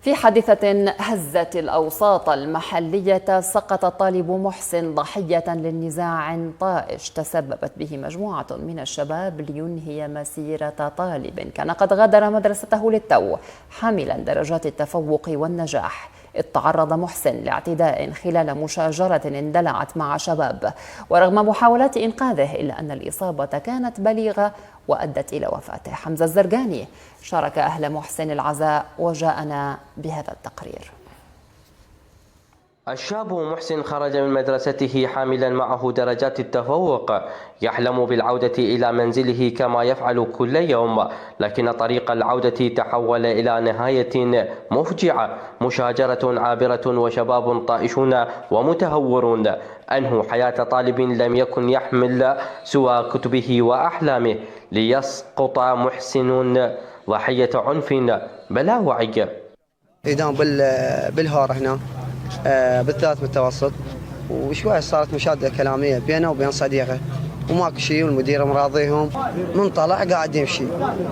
في حادثة هزت الأوساط المحلية سقط الطالب محسن ضحية للنزاع طائش تسببت به مجموعة من الشباب لينهي مسيرة طالب كان قد غادر مدرسته للتو حاملا درجات التفوق والنجاح. إذ تعرض محسن لاعتداء خلال مشاجرة اندلعت مع شباب، ورغم محاولات إنقاذه إلا أن الإصابة كانت بليغة وأدت إلى وفاته. حمزة الزرقاني شارك أهل محسن العزاء وجاءنا بهذا التقرير. الشاب محسن خرج من مدرسته حاملا معه درجات التفوق، يحلم بالعودة إلى منزله كما يفعل كل يوم، لكن طريق العودة تحول إلى نهاية مفجعة. مشاجرة عابرة وشباب طائشون ومتهورون أنهوا حياة طالب لم يكن يحمل سوى كتبه وأحلامه، ليسقط محسن ضحية عنف بلا وعي. إدام بالهور هنا بالثالث متوسط، وشوي صارت مشادة كلامية بينه وبين صديقه وماكو شيء، والمدير مراضيهم. من طلع قاعد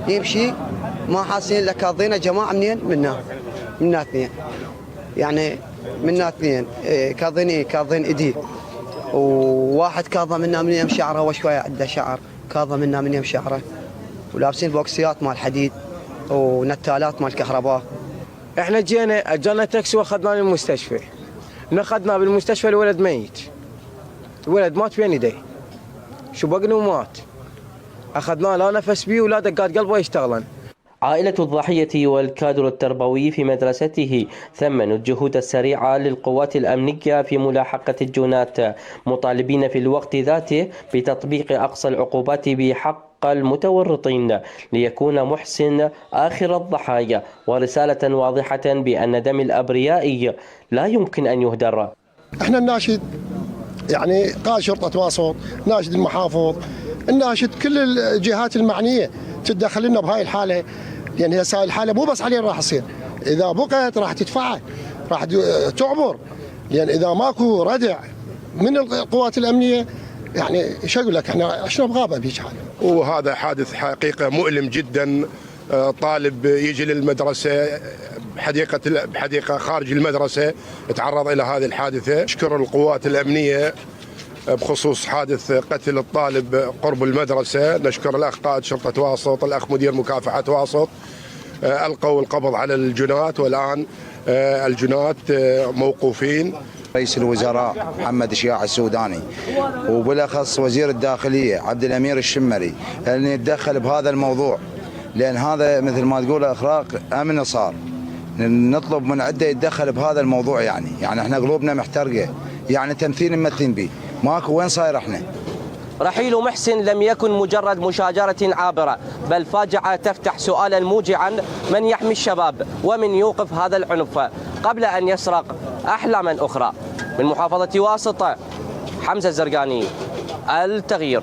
يمشي ما حاسين الا كاظينا جماعة منين منا اثنين، يعني منا اثنين كاظين ايديه، وواحد كاظم منا من يم شعره، وشوية عنده شعر كاظم منا من يم شعره، ولابسين بوكسيات مال حديد ونتالات مال كهرباء. احنا جينا اجرنا تاكسي واخذناه للمستشفى. نخدنا بالمستشفى الولد ميت، الولد مات بين يديه، شبقنا ومات. اخذناه لا نفس بيه ولا دقات قلبه يشتغلن. عائلة الضحية والكادر التربوي في مدرسته ثمنوا الجهود السريعة للقوات الأمنية في ملاحقة الجنات، مطالبين في الوقت ذاته بتطبيق أقصى العقوبات بحق المتورطين ليكون محسن آخر الضحايا، ورسالة واضحة بأن دم الأبرياء لا يمكن أن يهدر. احنا الناشد يعني قائد شرطة واسط، ناشد المحافظ، الناشد كل الجهات المعنية تتدخل لنا بهاي الحالة، لأن هي هاي الحالة مو بس علينا راح تصير، إذا بقت راح تدفع، راح تعبر، لأن إذا ماكو ردع من القوات الأمنية يعني شو أقول لك، احنا عشنا بغابة بهيك حالة. وهذا حادث حقيقة مؤلم جدا. طالب يجي للمدرسة بحديقة خارج المدرسة تعرض إلى هذه الحادثة. أشكر القوات الأمنية بخصوص حادث قتل الطالب قرب المدرسة. نشكر الأخ قائد شرطة واسط، الأخ مدير مكافحة واسط، ألقوا القبض على الجنات، والآن الجنات موقوفين. رئيس الوزراء محمد شياع السوداني وبالأخص وزير الداخلية عبد الأمير الشمري أن يتدخل بهذا الموضوع، لأن هذا مثل ما تقول إخراق أمن صار. نطلب من عده يتدخل بهذا الموضوع، يعني احنا قلوبنا محترقة، يعني تمثيل ممثلين به ماكو. وين صاير احنا؟ رحيل محسن لم يكن مجرد مشاجرة عابرة، بل فاجعة تفتح سؤالا موجعا: من يحمي الشباب ومن يوقف هذا العنف قبل أن يسرق أحلاما أخرى؟ من محافظة واسط، حمزة الزرقاني، التغيير.